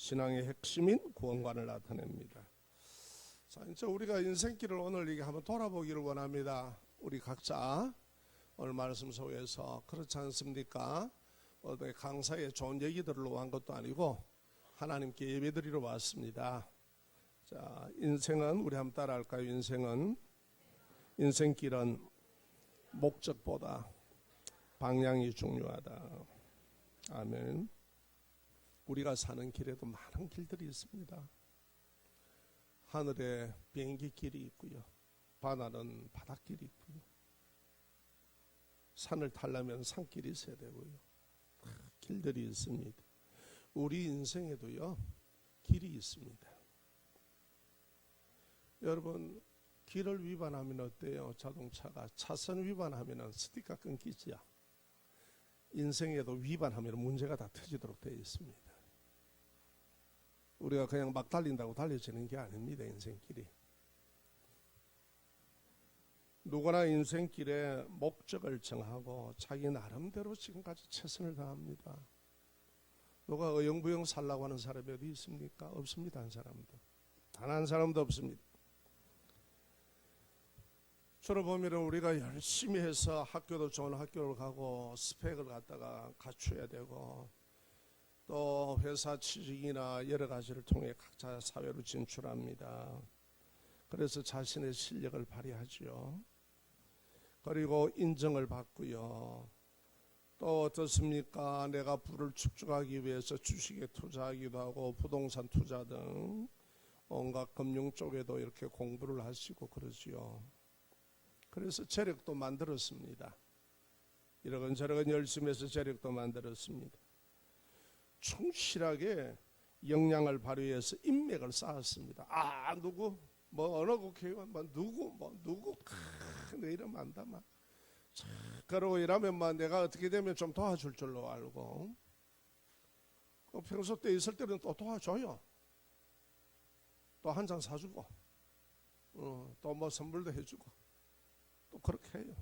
신앙의 핵심인 구원관을 나타냅니다. 자, 이제 우리가 인생길을 오늘 이게 한번 돌아보기를 원합니다. 우리 각자 오늘 말씀 속에서 그렇지 않습니까? 어떤 강사의 좋은 얘기들로 한 것도 아니고 하나님께 예배드리러 왔습니다. 자, 인생은 우리 한번 따라할까요? 인생길은 목적보다 방향이 중요하다. 아멘. 우리가 사는 길에도 많은 길들이 있습니다. 하늘에 비행기 길이 있고요. 바다는 바닷길이 있고요. 산을 타려면 산길이 있어야 되고요. 길들이 있습니다. 우리 인생에도요, 길이 있습니다. 여러분, 길을 위반하면 어때요? 자동차가 차선 위반하면 스티커 끊기지요. 인생에도 위반하면 문제가 다 터지도록 되어 있습니다. 우리가 그냥 막 달린다고 달려지는 게 아닙니다. 인생길이. 누구나 인생길에 목적을 정하고 자기 나름대로 지금까지 최선을 다합니다. 누가 어영부영 살라고 하는 사람이 어디 있습니까? 없습니다. 한 사람도. 단 한 사람도 없습니다. 주로 보면 우리가 열심히 해서 학교도 좋은 학교를 가고 스펙을 갖다가 갖춰야 되고 또 회사 취직이나 여러 가지를 통해 각자 사회로 진출합니다. 그래서 자신의 실력을 발휘하죠. 그리고 인정을 받고요. 또 어떻습니까? 내가 부를 축적하기 위해서 주식에 투자하기도 하고 부동산 투자 등 온갖 금융 쪽에도 이렇게 공부를 하시고 그러지요. 그래서 재력도 만들었습니다. 이러건저러건 열심히 해서 재력도 만들었습니다. 충실하게 역량을 발휘해서 인맥을 쌓았습니다. 누구 어느 국회의원 누구 내 이름 안다 막. 그러고 이러면 내가 어떻게 되면 좀 도와줄 줄로 알고 평소 때 있을 때는 또 도와줘요. 또 한 잔 사주고 또 선물도 해주고 또 그렇게 해요.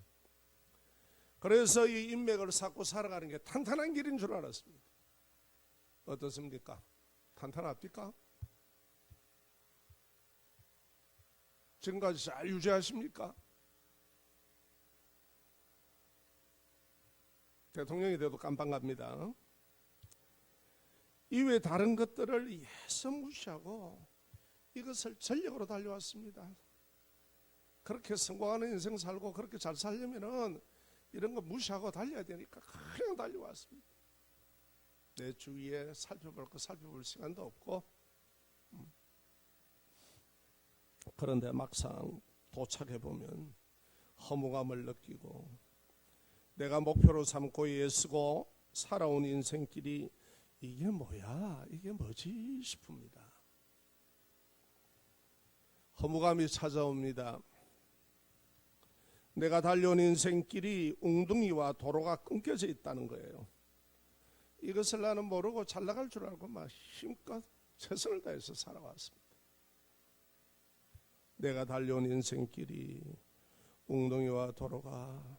그래서 이 인맥을 쌓고 살아가는 게 탄탄한 길인 줄 알았습니다. 어떻습니까? 탄탄합니까? 지금까지 잘 유지하십니까? 대통령이 돼도 깜빵 갑니다. 이외에 다른 것들을 예서 무시하고 이것을 전력으로 달려왔습니다. 그렇게 성공하는 인생 살고 그렇게 잘 살려면은 이런 거 무시하고 달려야 되니까 그냥 달려왔습니다. 내 주위에 살펴볼 시간도 없고 그런데 막상 도착해보면 허무감을 느끼고 내가 목표로 삼고 애쓰고 살아온 인생길이 이게 뭐야? 이게 뭐지? 싶습니다. 허무감이 찾아옵니다. 내가 달려온 인생길이 웅둥이와 도로가 끊겨져 있다는 거예요. 이것을 나는 모르고 잘 나갈 줄 알고 막 힘껏 최선을 다해서 살아왔습니다. 내가 달려온 인생길이 웅둥이와 도로가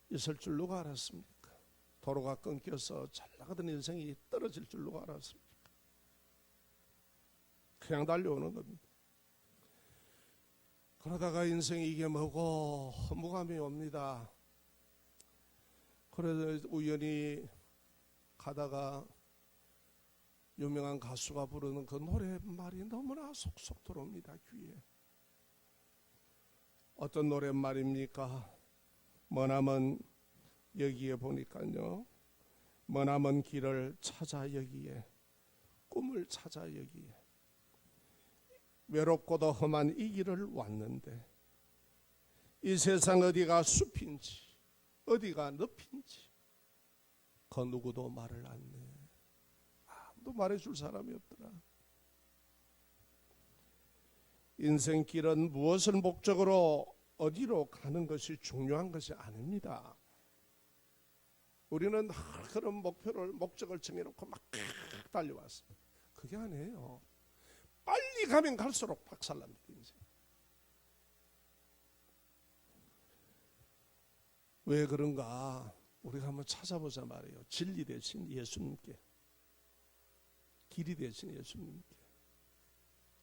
있을 줄 누가 알았습니까? 도로가 끊겨서 잘 나가던 인생이 떨어질 줄 누가 알았습니까? 그냥 달려오는 겁니다. 그러다가 인생이 이게 뭐고 허무감이 옵니다. 그래서 우연히 가다가 유명한 가수가 부르는 그 노랫말이 너무나 속속 들어옵니다. 귀에. 어떤 노랫말입니까? 머나먼 여기에 보니까요. 머나먼 길을 찾아 여기에 꿈을 찾아 여기에 외롭고도 험한 이 길을 왔는데 이 세상 어디가 숲인지 어디가 늪인지 그 누구도 말을 안 해. 아무도 말해줄 사람이 없더라. 인생길은 무엇을 목적으로 어디로 가는 것이 중요한 것이 아닙니다. 우리는 그런 목적을 정해놓고 막 달려왔습니다. 그게 아니에요. 빨리 가면 갈수록 박살납니다. 인생. 왜 그런가? 우리가 한번 찾아보자 말이에요. 진리 대신 예수님께. 길이 되신 예수님께,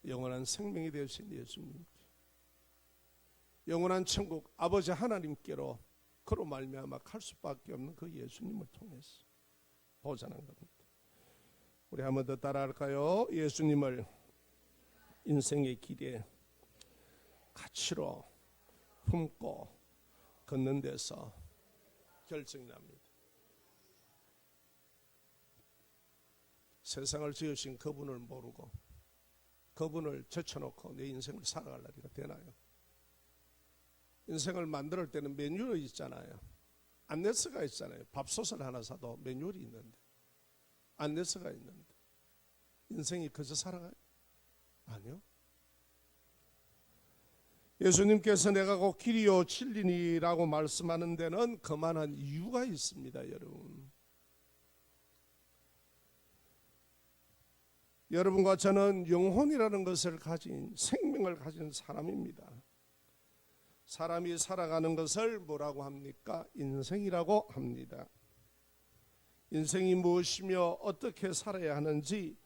영원한 생명이 되신 예수님께, 영원한 천국 아버지 하나님께로 그로 말미암아 갈 수밖에 없는 그 예수님을 통해서 보전한 겁니다. 우리 한 번 더 따라할까요? 예수님을 인생의 길에 가치로 품고 걷는 데서 결정이 납니다. 세상을 지으신 그분을 모르고 그분을 제쳐놓고 내 인생을 살아가려니까 되나요? 인생을 만들 때는 매뉴얼이 있잖아요. 안내서가 있잖아요. 밥솥을 하나 사도 매뉴얼이 있는데, 안내서가 있는데 인생이 그저 살아가요? 아니요. 예수님께서 내가 곧 길이요 진리니라고 말씀하는 데는 그만한 이유가 있습니다. 여러분과 저는 영혼이라는 것을 가진, 생명을 가진 사람입니다. 사람이 살아가는 것을 뭐라고 합니까? 인생이라고 합니다. 인생이 무엇이며 어떻게 살아야 하는지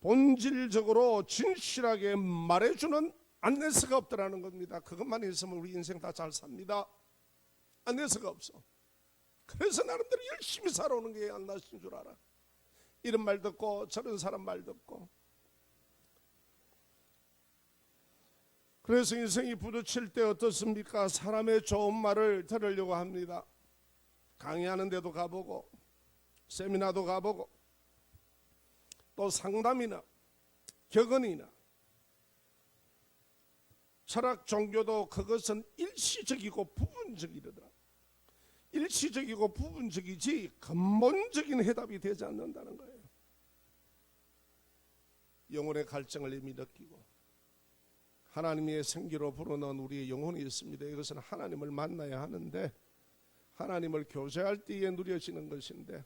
본질적으로 진실하게 말해주는 안내서가 없더라는 겁니다. 그것만 있으면 우리 인생 다 잘 삽니다. 안내서가 없어. 그래서 나름대로 열심히 살아오는 게 안나신 줄 알아. 이런 말 듣고 저런 사람 말 듣고. 그래서 인생이 부딪힐 때 어떻습니까? 사람의 좋은 말을 들으려고 합니다. 강의하는 데도 가보고 세미나도 가보고 또 상담이나 격언이나 철학 종교도 그것은 일시적이고 부분적이더라. 일시적이고 부분적이지 근본적인 해답이 되지 않는다는 거예요. 영혼의 갈증을 이미 느끼고 하나님의 생기로 불어넣은 우리의 영혼이 있습니다. 이것은 하나님을 만나야 하는데 하나님을 교제할 때에 누려지는 것인데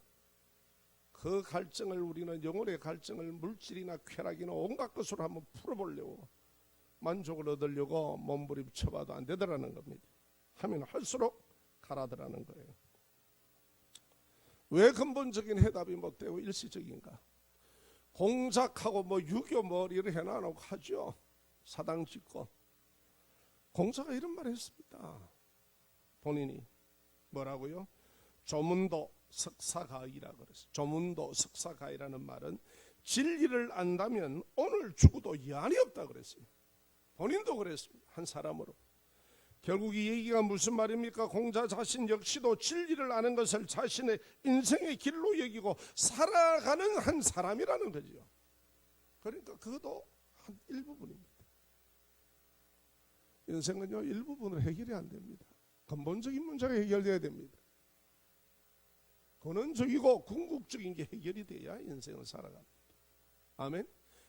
그 갈증을 우리는 영혼의 갈증을 물질이나 쾌락이나 온갖 것으로 한번 풀어보려고 만족을 얻으려고 몸부림쳐봐도 안 되더라는 겁니다. 하면 할수록 가라더라는 거예요. 왜 근본적인 해답이 못 되고 일시적인가? 공작하고 뭐 유교 머리를 해놔놓고 하죠. 사당 짓고. 공자가 이런 말을 했습니다. 본인이 뭐라고요? 조문도 석사가이라 그랬어요. 조문도 석사가이라는 말은 진리를 안다면 오늘 죽어도 여한이 없다 그랬어요. 본인도 그랬습니다. 한 사람으로. 결국 이 얘기가 무슨 말입니까? 공자 자신 역시도 진리를 아는 것을 자신의 인생의 길로 여기고 살아가는 한 사람이라는 거죠. 그러니까 그것도 한 일부분입니다. 인생은요, 일부분으로 해결이 안 됩니다. 근본적인 문제가 해결돼야 됩니다. 근원적이고 궁극적인 게 해결이 돼야 인생을 살아갑니다. 아멘.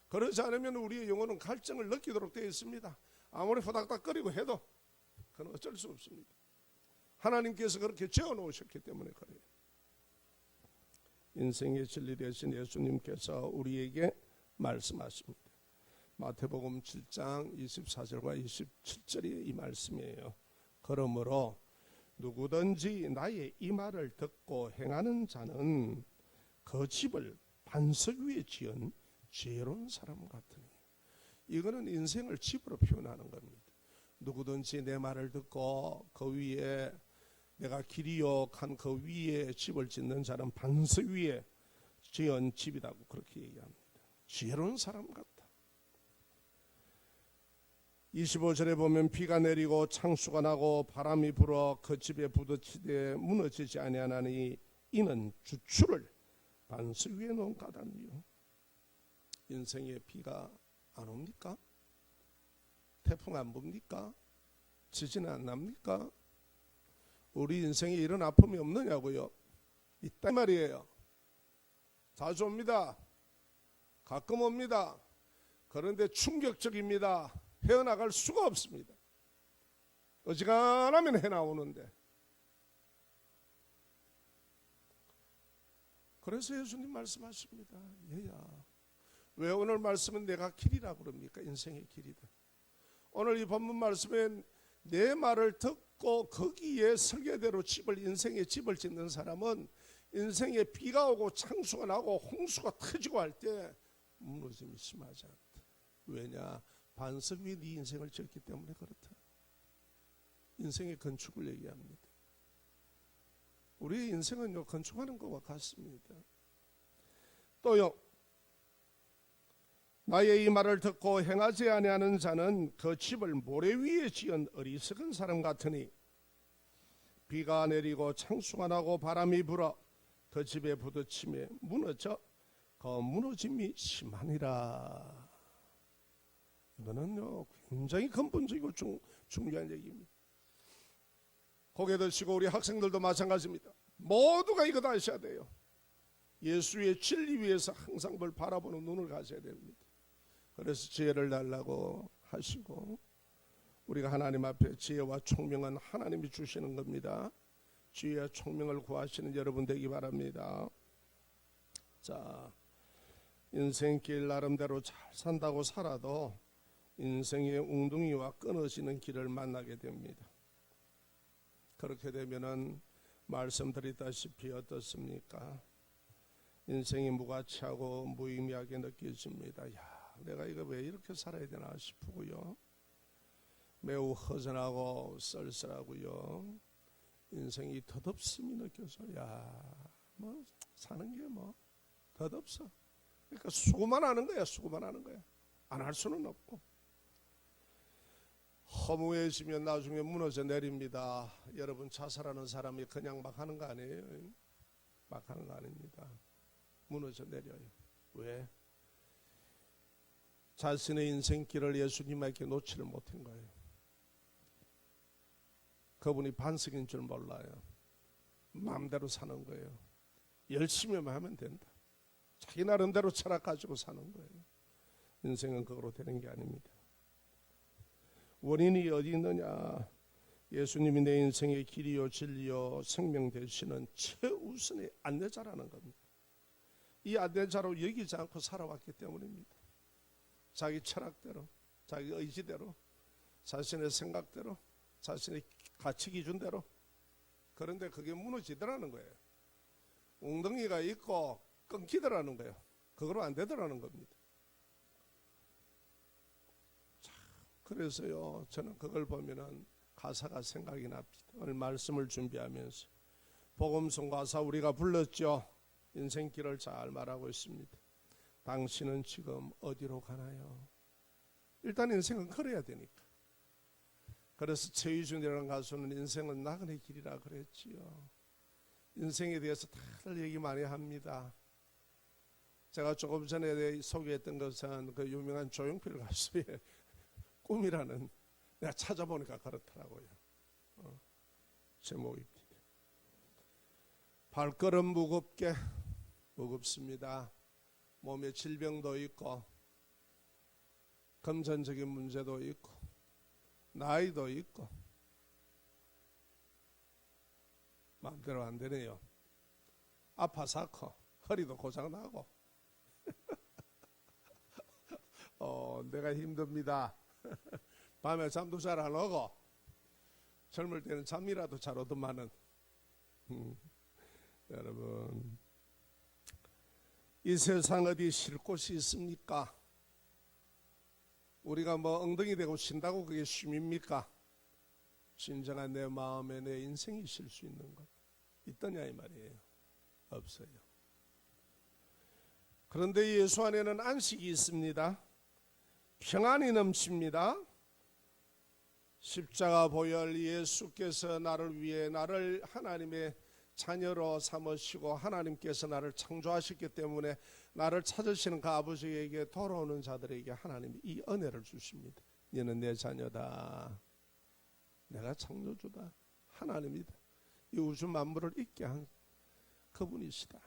그러지 않으면 우리의 영혼은 갈증을 느끼도록 되어 있습니다. 아무리 호닥닥거리고 해도 그건 어쩔 수 없습니다. 하나님께서 그렇게 지어놓으셨기 때문에 그래요. 인생의 진리 되신 예수님께서 우리에게 말씀하십니다. 마태복음 7장 24절과 27절이 이 말씀이에요. 그러므로 누구든지 나의 이 말을 듣고 행하는 자는 그 집을 반석 위에 지은 지혜로운 사람 같으니. 이거는 인생을 집으로 표현하는 겁니다. 누구든지 내 말을 듣고 그 위에 내가 길이요 한 그 위에 집을 짓는 자는 반석 위에 지은 집이라고 그렇게 얘기합니다. 지혜로운 사람 같다. 25절에 보면 비가 내리고 창수가 나고 바람이 불어 그 집에 부딪히되 무너지지 아니하나니 이는 주추를 반석 위에 놓은 까닭이요. 인생에 비가 안 옵니까? 태풍 안 붑니까? 지진 안 납니까? 우리 인생에 이런 아픔이 없느냐고요? 있단 말이에요. 자주 옵니다. 가끔 옵니다. 그런데 충격적입니다. 헤어나갈 수가 없습니다. 어지간하면 해나오는데. 그래서 예수님 말씀하십니다. 얘야, 왜 오늘 말씀은 내가 길이라고 그럽니까? 인생의 길이다. 오늘 이 본문 말씀엔 내 말을 듣고 거기에 설계대로 인생의 집을 짓는 사람은 인생에 비가 오고 창수가 나고 홍수가 터지고 할 때 무너짐이 심하지 않다. 왜냐? 반석 위에 네 인생을 지었기 때문에 그렇다. 인생의 건축을 얘기합니다. 우리의 인생은요, 건축하는 것과 같습니다. 또요, 나의 이 말을 듣고 행하지 아니하는 자는 그 집을 모래 위에 지은 어리석은 사람 같으니 비가 내리고 창수가 나고 바람이 불어 그 집에 부딪히며 무너져 그 무너짐이 심하니라. 이거는요, 굉장히 근본적이고 중요한 얘기입니다. 고개 드시고 우리 학생들도 마찬가지입니다. 모두가 이거 다 아셔야 돼요. 예수의 진리 위에서 항상 뭘 바라보는 눈을 가져야 됩니다. 그래서 지혜를 달라고 하시고, 우리가 하나님 앞에 지혜와 총명은 하나님이 주시는 겁니다. 지혜와 총명을 구하시는 여러분 되기 바랍니다. 자, 인생길 나름대로 잘 산다고 살아도 인생의 웅둥이와 끊어지는 길을 만나게 됩니다. 그렇게 되면은 말씀드렸다시피 어떻습니까? 인생이 무가치하고 무의미하게 느껴집니다. 야, 내가 이거 왜 이렇게 살아야 되나 싶고요. 매우 허전하고 쓸쓸하고요. 인생이 덧없음이 느껴져. 야, 뭐 사는 게 뭐 덧없어. 그러니까 수고만 하는 거야. 수고만 하는 거야. 안 할 수는 없고. 허무해지면 나중에 무너져 내립니다. 여러분, 자살하는 사람이 그냥 막 하는 거 아니에요. 막 하는 거 아닙니다. 무너져 내려요. 왜? 자신의 인생길을 예수님에게 놓지를 못한 거예요. 그분이 반석인 줄 몰라요. 마음대로 사는 거예요. 열심히만 하면 된다. 자기 나름대로 철학 가지고 사는 거예요. 인생은 그거로 되는 게 아닙니다. 원인이 어디 있느냐? 예수님이 내 인생의 길이요 진리요 생명 되시는 최우선의 안내자라는 겁니다. 이 안내자로 여기지 않고 살아왔기 때문입니다. 자기 철학대로, 자기 의지대로, 자신의 생각대로, 자신의 가치 기준대로. 그런데 그게 무너지더라는 거예요. 웅덩이가 있고 끊기더라는 거예요. 그거로 안 되더라는 겁니다. 그래서요, 저는 그걸 보면은 가사가 생각이 납니다. 오늘 말씀을 준비하면서 복음성 가사 우리가 불렀죠. 인생길을 잘 말하고 있습니다. 당신은 지금 어디로 가나요? 일단 인생은 걸어야 되니까. 그래서 최유준이라는 가수는 인생은 나그네 길이라 그랬지요. 인생에 대해서 다들 얘기 많이 합니다. 제가 조금 전에 소개했던 것은 그 유명한 조용필 가수의 꿈이라는, 내가 찾아보니까 그렇더라고요. 제목입니다. 발걸음 무겁습니다. 몸에 질병도 있고 금전적인 문제도 있고 나이도 있고 마음대로 안 되네요. 아파서 아커 허리도 고장나고 내가 힘듭니다. 밤에 잠도 잘 안 오고 젊을 때는 잠이라도 잘 오더만은 여러분, 이 세상 어디 쉴 곳이 있습니까? 우리가 뭐 엉덩이 대고 쉰다고 그게 쉼입니까? 진정한 내 마음에 내 인생이 쉴 수 있는 것 있더냐 이 말이에요. 없어요. 그런데 예수 안에는 안식이 있습니다. 평안이 넘칩니다. 십자가 보혈 예수께서 나를 위해 나를 하나님의 자녀로 삼으시고 하나님께서 나를 창조하셨기 때문에 나를 찾으시는 그 아버지에게 돌아오는 자들에게 하나님이 이 은혜를 주십니다. 너는 내 자녀다. 내가 창조주다. 하나님이다. 이 우주 만물을 있게 한 그분이시다.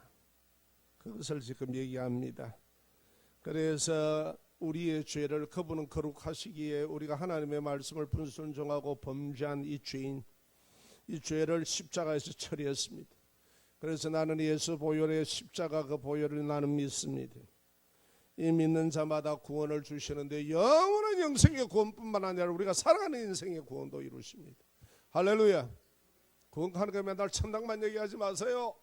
그것을 지금 얘기합니다. 그래서 우리의 죄를 그분은 거룩하시기에 우리가 하나님의 말씀을 불순종하고 범죄한 이 죄인, 이 죄를 십자가에서 처리했습니다. 그래서 나는 예수 보혈의 십자가 그 보혈을 나는 믿습니다. 이 믿는 자마다 구원을 주시는데 영원한 영생의 구원뿐만 아니라 우리가 살아가는 인생의 구원도 이루십니다. 할렐루야. 구원하는 거 맨날 천당만 얘기하지 마세요.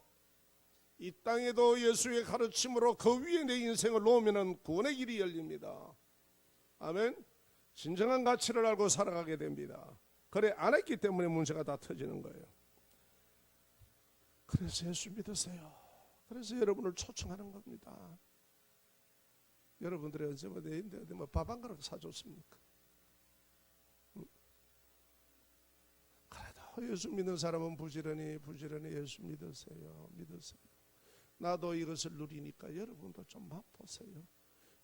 이 땅에도 예수의 가르침으로 그 위에 내 인생을 놓으면 구원의 길이 열립니다. 아멘. 진정한 가치를 알고 살아가게 됩니다. 그래 안 했기 때문에 문제가 다 터지는 거예요. 그래서 예수 믿으세요. 그래서 여러분을 초청하는 겁니다. 여러분들이 언제 내인데 어디 밥 한 그릇 사줬습니까? 그래도 예수 믿는 사람은 부지런히 예수 믿으세요. 나도 이것을 누리니까 여러분도 좀 맛보세요.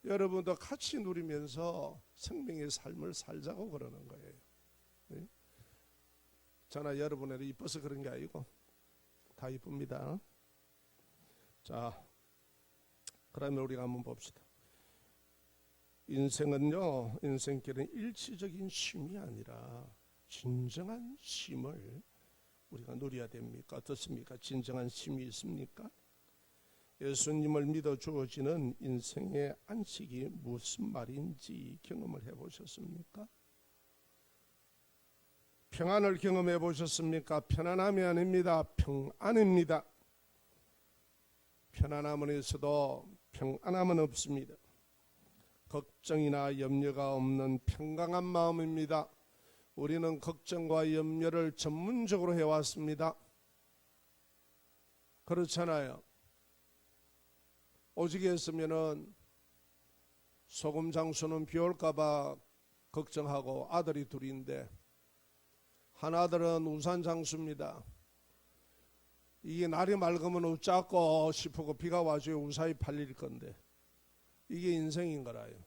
여러분도 같이 누리면서 생명의 삶을 살자고 그러는 거예요. 네? 저나 여러분에게 이뻐서 그런 게 아니고 다 이쁩니다. 자, 그러면 우리가 한번 봅시다. 인생은요, 인생길은 일시적인 쉼이 아니라 진정한 쉼을 우리가 누려야 됩니까? 어떻습니까? 진정한 쉼이 있습니까? 예수님을 믿어 주어지는 인생의 안식이 무슨 말인지 경험을 해보셨습니까? 평안을 경험해 보셨습니까? 편안함이 아닙니다. 평안입니다. 편안함은 있어도 평안함은 없습니다. 걱정이나 염려가 없는 평강한 마음입니다. 우리는 걱정과 염려를 전문적으로 해왔습니다. 그렇잖아요. 오직에 했으면은 소금 장수는 비 올까봐 걱정하고 아들이 둘인데 한 아들은 우산 장수입니다. 이게 날이 맑으면 웃자고 싶고 비가 와줘야 우산이 팔릴 건데 이게 인생인 거라요.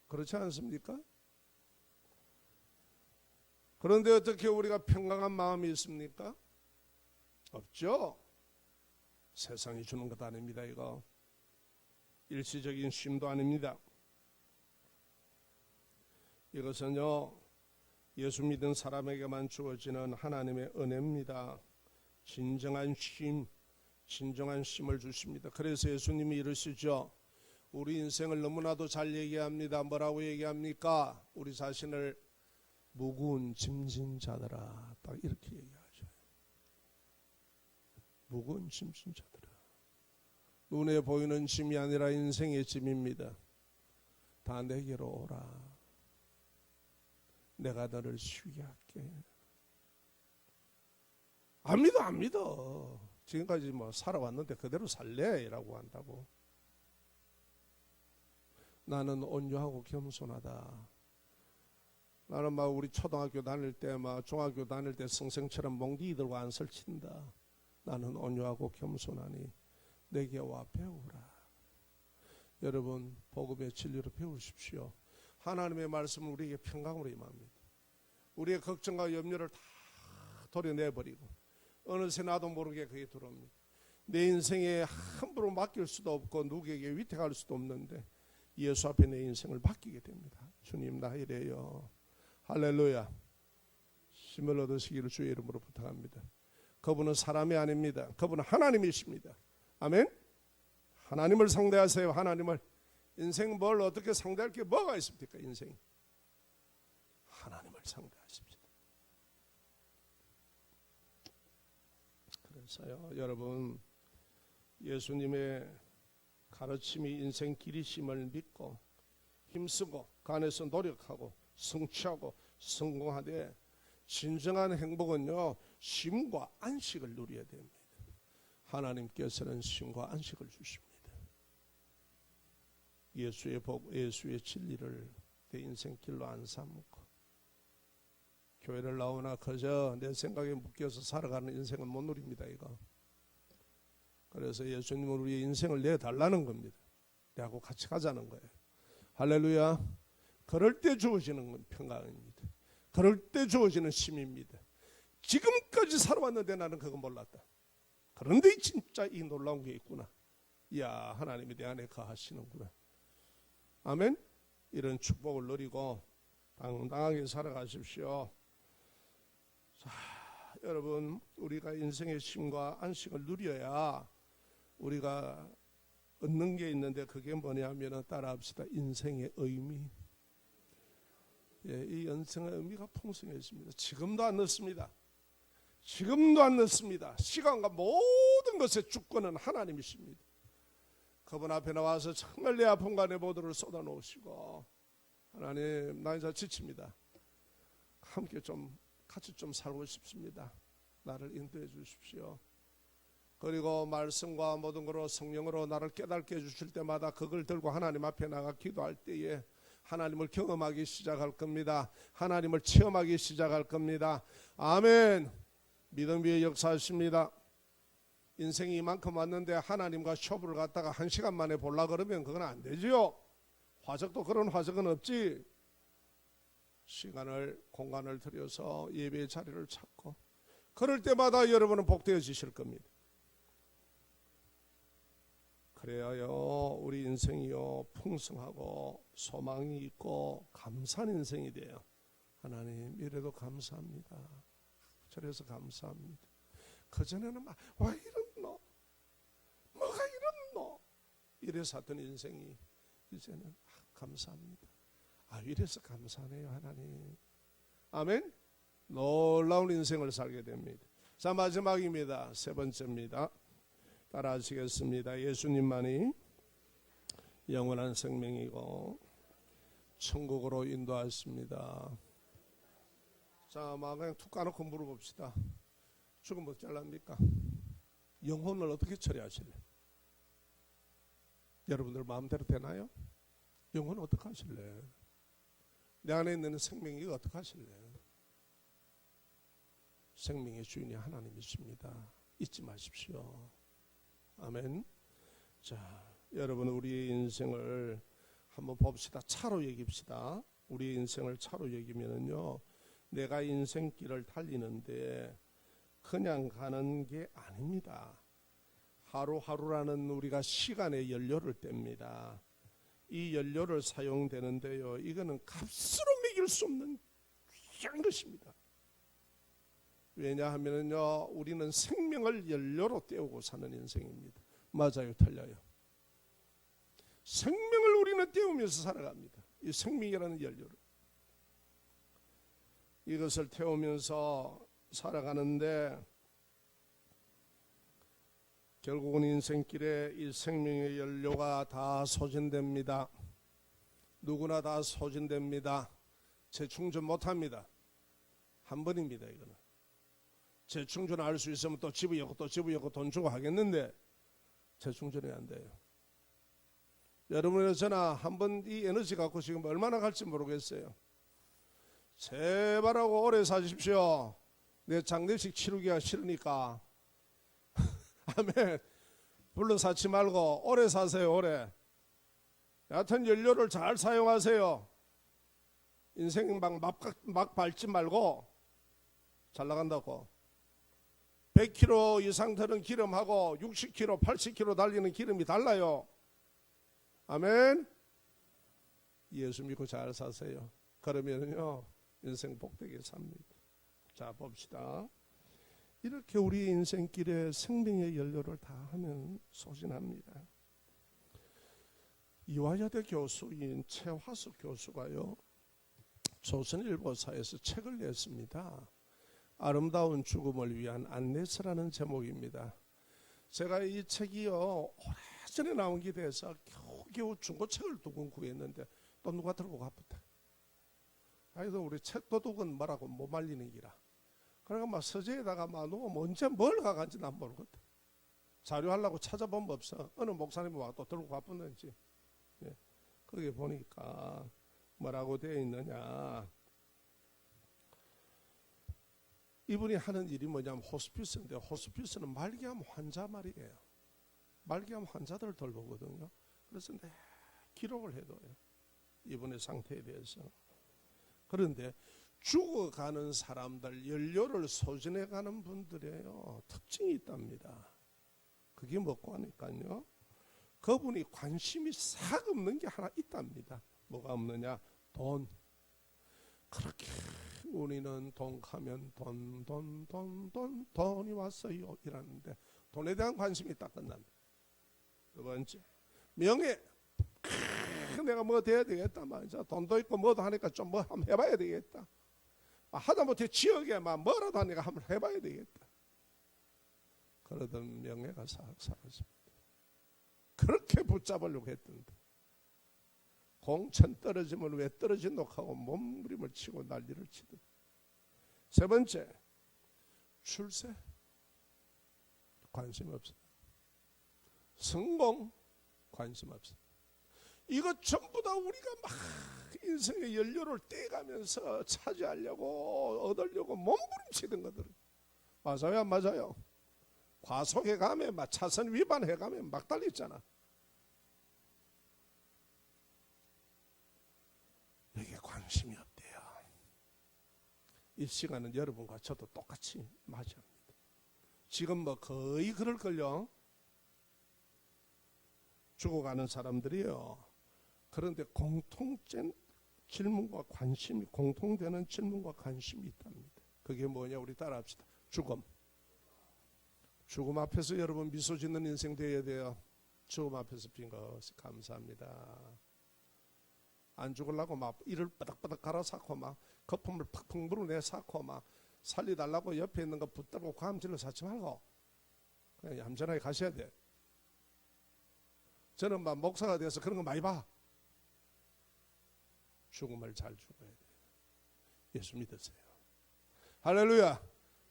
그렇지 않습니까? 그런데 어떻게 우리가 평강한 마음이 있습니까? 없죠. 세상이 주는 것 아닙니다. 이거 일시적인 쉼도 아닙니다. 이것은요, 예수 믿은 사람에게만 주어지는 하나님의 은혜입니다. 진정한 쉼을 주십니다. 그래서 예수님이 이러시죠. 우리 인생을 너무나도 잘 얘기합니다. 뭐라고 얘기합니까? 우리 자신을 무거운 짐진 자들아, 딱 이렇게 얘기하죠. 무거운 짐진 자들아. 눈에 보이는 짐이 아니라 인생의 짐입니다. 다 내게로 오라. 내가 너를 쉬게 할게. 안 믿어. 지금까지 뭐 살아왔는데 그대로 살래? 라고 한다고. 나는 온유하고 겸손하다. 나는 막 우리 초등학교 다닐 때, 막 중학교 다닐 때 성생처럼 몽디 들고 안 설친다. 나는 온유하고 겸손하니 내게 와 배우라. 여러분, 복음의 진리로 배우십시오. 하나님의 말씀은 우리에게 평강으로 임합니다. 우리의 걱정과 염려를 다 도려내버리고 어느새 나도 모르게 그게 들어옵니다. 내 인생에 함부로 맡길 수도 없고 누구에게 위탁할 수도 없는데 예수 앞에 내 인생을 맡기게 됩니다. 주님, 나 이래요. 할렐루야. 힘을 얻으시기를 주의 이름으로 부탁합니다. 그분은 사람이 아닙니다. 그분은 하나님이십니다. 아멘. 하나님을 상대하세요. 하나님을. 인생 뭘 어떻게 상대할 게 뭐가 있습니까? 인생 하나님을 상대하십시오. 그래서요, 여러분, 예수님의 가르침이 인생 길이심을 믿고 힘쓰고 그 안에서 노력하고 성취하고 성공하되 진정한 행복은요, 쉼과 안식을 누려야 됩니다. 하나님께서는 쉼과 안식을 주십니다. 예수의 복, 예수의 진리를 내 인생 길로 안 삼고 교회를 나오나 그저 내 생각에 묶여서 살아가는 인생은 못 누립니다. 이거. 그래서 예수님은 우리의 인생을 내달라는 겁니다. 내하고 같이 가자는 거예요. 할렐루야. 그럴 때 주어지는 건 평강입니다. 그럴 때 주어지는 쉼입니다. 지금까지 살아왔는데 나는 그거 몰랐다. 그런데 진짜 이 놀라운 게 있구나. 이야, 하나님이 내 안에 거하시는구나. 아멘. 이런 축복을 누리고 당당하게 살아가십시오. 자, 여러분, 우리가 인생의 쉼과 안식을 누려야 우리가 얻는 게 있는데 그게 뭐냐면 따라합시다. 인생의 의미. 이 인생의 의미가 풍성해집니다. 지금도 안 넣습니다. 지금도 안 늦습니다. 시간과 모든 것의 주권은 하나님이십니다. 그분 앞에 나와서 정말 내 아픔과 내 모두를 쏟아놓으시고, 하나님 나 이제 지칩니다. 함께 같이 살고 싶습니다. 나를 인도해 주십시오. 그리고 말씀과 모든 것으로 성령으로 나를 깨닫게 해주실 때마다 그걸 들고 하나님 앞에 나가 기도할 때에 하나님을 경험하기 시작할 겁니다. 하나님을 체험하기 시작할 겁니다. 아멘. 믿음 위에 역사하십니다. 인생이 이만큼 왔는데 하나님과 쇼부를 갖다가 1시간 만에 보려고 그러면 그건 안 되지요. 화적도 그런 화적은 없지. 시간을 공간을 들여서 예배의 자리를 찾고 그럴 때마다 여러분은 복되어지실 겁니다. 그래야요 우리 인생이요 풍성하고 소망이 있고 감사한 인생이 돼요. 하나님 이래도 감사합니다. 저래서 감사합니다. 그전에는 막 왜 이렇노 뭐가 이렇노 이래서 하던 인생이 이제는 감사합니다. 이래서 감사하네요 하나님. 아멘. 놀라운 인생을 살게 됩니다. 자 마지막입니다. 세 번째입니다. 따라 하시겠습니다. 예수님만이 영원한 생명이고 천국으로 인도하십니다. 자, 그냥 툭 까놓고 물어봅시다. 죽으면 어떻게 하랍니까? 영혼을 어떻게 처리하실래? 여러분들 마음대로 되나요? 영혼을 어떻게 하실래? 내 안에 있는 생명이 어떻게 하실래? 생명의 주인이 하나님이십니다. 잊지 마십시오. 아멘. 자, 여러분 우리의 인생을 한번 봅시다. 차로 여깁시다. 우리의 인생을 차로 여기면은요, 내가 인생길을 달리는데 그냥 가는 게 아닙니다. 하루하루라는 우리가 시간의 연료를 뗍니다. 이 연료를 사용되는데요, 이거는 값으로 매길 수 없는 귀한 것입니다. 왜냐하면요, 우리는 생명을 연료로 때우고 사는 인생입니다. 맞아요, 틀려요? 생명을 우리는 때우면서 살아갑니다. 이 생명이라는 연료를. 이것을 태우면서 살아가는데 결국은 인생길에 이 생명의 연료가 다 소진됩니다. 누구나 다 소진됩니다. 재충전 못합니다. 한 번입니다. 이거는 재충전할 수 있으면 또 집어넣고 또 집어넣고 돈 주고 하겠는데 재충전이 안 돼요. 여러분이나 저나 한번 이 에너지 갖고 지금 얼마나 갈지 모르겠어요. 제발하고 오래 사십시오. 내 장례식 치르기가 싫으니까. 아멘. 불러 사지 말고 오래 사세요. 오래. 여하튼 연료를 잘 사용하세요. 인생 막 밟지 말고. 잘 나간다고. 100km 이상 드는 기름하고 60km, 80km 달리는 기름이 달라요. 아멘. 예수 믿고 잘 사세요. 그러면요 인생 복되게 삽니다. 자 봅시다. 이렇게 우리 인생길에 생명의 연료를 다 하면 소진합니다. 이화여대 교수인 최화숙 교수가요 조선일보사에서 책을 냈습니다. 아름다운 죽음을 위한 안내서라는 제목입니다. 제가 이 책이요 오래전에 나온 게 돼서 겨우 중고책을 두고 구했는데 또 누가 들고 가쁘다. 그래서 우리 책 도둑은 뭐라고 못 말리는 기라. 그러니까 막 서재에다가 막 누가 언제 뭘 가간지 난 모르거든. 자료하려고 찾아보면 없어. 어느 목사님이 와 또 들고 가쁘는지. 예. 거기 보니까 뭐라고 되어 있느냐. 이분이 하는 일이 뭐냐면 호스피스인데 호스피스는 말기암 환자 말이에요. 말기암 환자들을 돌보거든요. 그래서 내 기록을 해둬요. 이분의 상태에 대해서. 그런데 죽어가는 사람들, 연료를 소진해가는 분들에요 특징이 있답니다. 그게 뭐고 하니까요. 그분이 관심이 싹 없는 게 하나 있답니다. 뭐가 없느냐? 돈. 그렇게 우리는 돈 가면 돈이 왔어요 이라는데 돈에 대한 관심이 딱 끝납니다. 두 번째 명예. 내가 뭐 돼야 되겠다 말이죠. 돈도 있고 뭐도 하니까 좀 뭐 한번 해봐야 되겠다. 하다못해 지역에 막 뭐라도 하니까 한번 해봐야 되겠다. 그러던 명예가 싹 사라집니다. 그렇게 붙잡으려고 했던데 공천 떨어지면 왜 떨어진 녹하고 몸부림을 치고 난리를 치듯. 세 번째, 출세 관심 없어요. 성공 관심 없어요. 이것 전부 다 우리가 막 인생의 연료를 떼가면서 차지하려고 얻으려고 몸부림치던 것들. 맞아요 안 맞아요? 과속해가면 막 차선 위반해가면 막 달렸잖아. 여기에 관심이 없대요. 이 시간은 여러분과 저도 똑같이 맞이합니다. 지금 뭐 거의 그럴걸요. 죽어가는 사람들이요. 그런데 공통된 질문과 관심이, 공통되는 질문과 관심이 있답니다. 그게 뭐냐? 우리 따라합시다. 죽음. 죽음 앞에서 여러분 미소 짓는 인생 되어야 돼요. 죽음 앞에서 빈 것이 감사합니다. 안 죽으려고 막 이를 바닥바닥 갈아 쌓고 막 거품을 팍팍 물어내 쌓고 막 살리달라고 옆에 있는 거 붙들고 과음질러 쌓지 말고 그냥 얌전하게 가셔야 돼. 저는 막 목사가 돼서 그런 거 많이 봐. 죽음을 잘 죽어야 돼요. 예수 믿으세요. 할렐루야.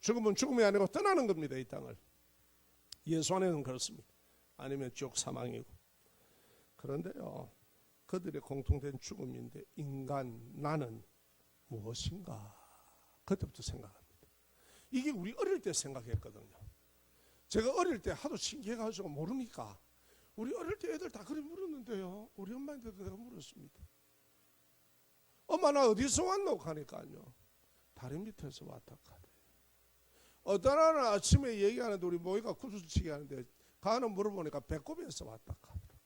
죽음은 죽음이 아니고 떠나는 겁니다. 이 땅을. 예수 안에는 그렇습니다. 아니면 쭉 사망이고. 그런데요, 그들의 공통된 죽음인데 인간 나는 무엇인가? 그때부터 생각합니다. 이게 우리 어릴 때 생각했거든요. 제가 어릴 때 하도 신기해가지고 모르니까 우리 어릴 때 애들 다 그래 물었는데요. 우리 엄마한테도 내가 물었습니다. 엄마 나 어디서 왔노? 하니까요. 다리 밑에서 왔다 카대. 어떤 하는 아침에 얘기하는데 우리 모이가 구슬치기 하는데 가는 물어보니까 배꼽에서 왔다 카더라.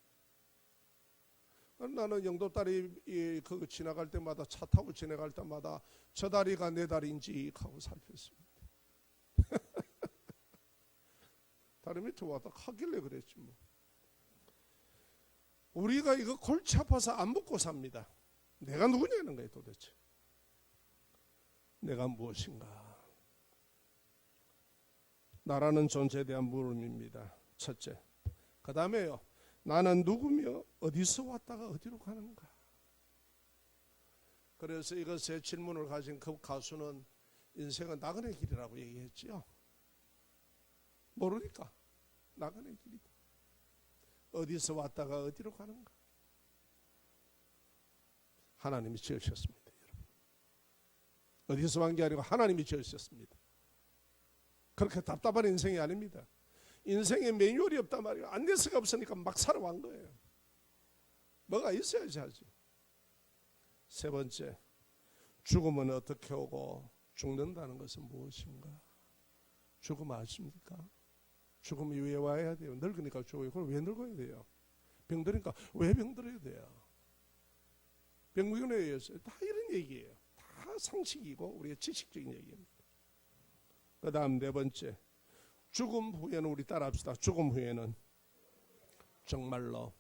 나는 영도다리 그거 지나갈 때마다 차 타고 지나갈 때마다 저 다리가 내 다리인지 하고 살폈습니다. 다리 밑에 왔다 하길래 그랬지 뭐. 우리가 이거 골치 아파서 안 먹고 삽니다. 내가 누구냐는 거예요 도대체. 내가 무엇인가. 나라는 존재에 대한 물음입니다. 첫째. 그 다음에요. 나는 누구며 어디서 왔다가 어디로 가는가. 그래서 이것의 질문을 가진 그 가수는 인생은 나그네 길이라고 얘기했지요. 모르니까 나그네 길이다. 어디서 왔다가 어디로 가는가. 하나님이 지으셨습니다. 여러분. 어디서 온 게 아니고 하나님이 지으셨습니다. 그렇게 답답한 인생이 아닙니다. 인생에 매뉴얼이 없단 말이에요. 안내서가 없으니까 막 살아온 거예요. 뭐가 있어야지 하지. 세 번째, 죽음은 어떻게 오고 죽는다는 것은 무엇인가. 죽음 아십니까? 죽음이 왜 와야 돼요? 늙으니까 죽어요. 그럼 왜 늙어야 돼요? 병들으니까 왜 병들어야 돼요? 병균에 의해서 다 이런 얘기예요. 다 상식이고 우리의 지식적인 얘기입니다. 그 다음 네 번째, 죽음 후에는 우리 따라합시다. 죽음 후에는 정말로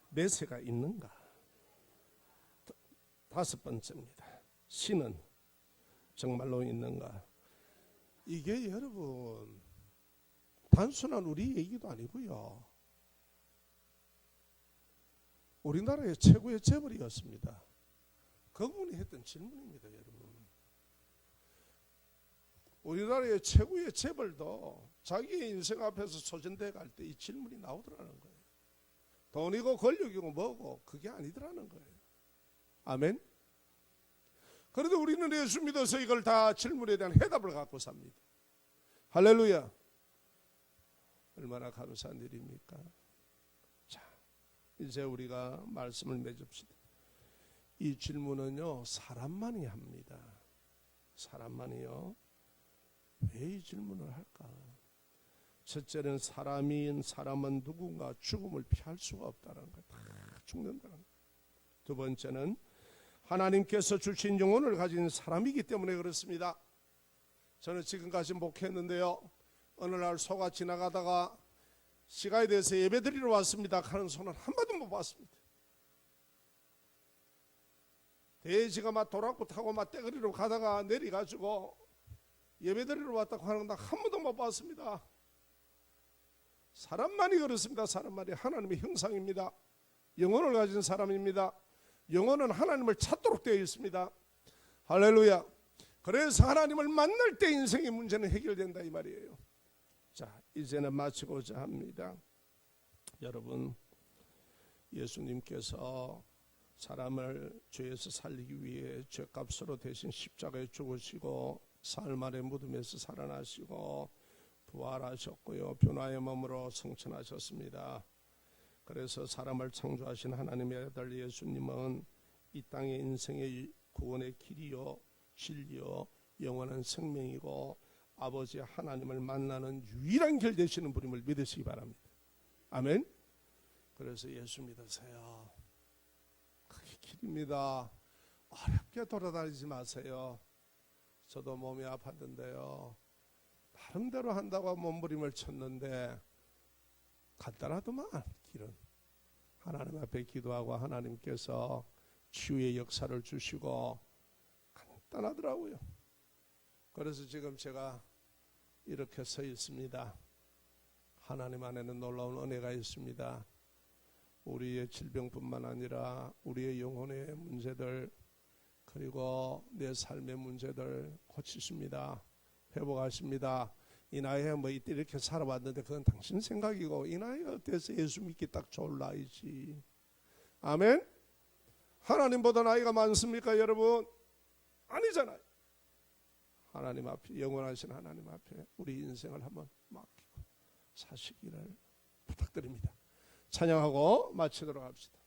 내세가 있는가. 다섯 번째입니다. 신은 정말로 있는가. 이게 여러분 단순한 우리 얘기도 아니고요. 우리나라의 최고의 재벌이었습니다. 그분이 했던 질문입니다. 여러분. 우리나라의 최고의 재벌도 자기의 인생 앞에서 소전돼 갈 때 이 질문이 나오더라는 거예요. 돈이고 권력이고 뭐고 그게 아니더라는 거예요. 아멘. 그런데 우리는 예수 믿어서 이걸 다 질문에 대한 해답을 갖고 삽니다. 할렐루야. 얼마나 감사한 일입니까? 자, 이제 우리가 말씀을 맺읍시다. 이 질문은요 사람만이 합니다. 사람만이요. 왜 이 질문을 할까? 첫째는 사람은 누군가 죽음을 피할 수가 없다는 거예요. 다 죽는다는 거예요. 두 번째는 하나님께서 주신 영혼을 가진 사람이기 때문에 그렇습니다. 저는 지금까지 목회했는데요. 어느 날 소가 지나가다가 시가에 대해서 예배드리러 왔습니다 하는 소는 한 번도 못 봤습니다. 돼지가 막 도락구 타고 막 떼거리로 가다가 내려가지고 예배드리러 왔다고 하는 건 한 번도 못 봤습니다. 사람만이 그렇습니다. 사람만이 하나님의 형상입니다. 영혼을 가진 사람입니다. 영혼은 하나님을 찾도록 되어 있습니다. 할렐루야. 그래서 하나님을 만날 때 인생의 문제는 해결된다 이 말이에요. 자, 이제는 마치고자 합니다. 여러분, 예수님께서 사람을 죄에서 살리기 위해 죄값으로 대신 십자가에 죽으시고 사흘 만에 무덤에서 살아나시고 부활하셨고요, 변화의 몸으로 성천하셨습니다. 그래서 사람을 창조하신 하나님의 아들 예수님은 이 땅의 인생의 구원의 길이요 진리요 영원한 생명이고 아버지 하나님을 만나는 유일한 길 되시는 분임을 믿으시기 바랍니다. 아멘. 그래서 예수 믿으세요. 그게 길입니다. 어렵게 돌아다니지 마세요. 저도 몸이 아팠는데요, 나름대로 한다고 몸부림을 쳤는데 간단하더만 길은. 하나님 앞에 기도하고 하나님께서 치유의 역사를 주시고 간단하더라고요. 그래서 지금 제가 이렇게 서 있습니다. 하나님 안에는 놀라운 은혜가 있습니다. 우리의 질병뿐만 아니라 우리의 영혼의 문제들 그리고 내 삶의 문제들 고치십니다. 회복하십니다. 이 나이에 뭐 이때 이렇게 살아왔는데 그건 당신 생각이고 이 나이가 어때서 예수 믿기 딱 좋을 나이지. 아멘. 하나님보다 나이가 많습니까 여러분? 아니잖아요. 하나님 앞에, 영원하신 하나님 앞에 우리 인생을 한번 맡기고 사시기를 부탁드립니다. 찬양하고 마치도록 합시다.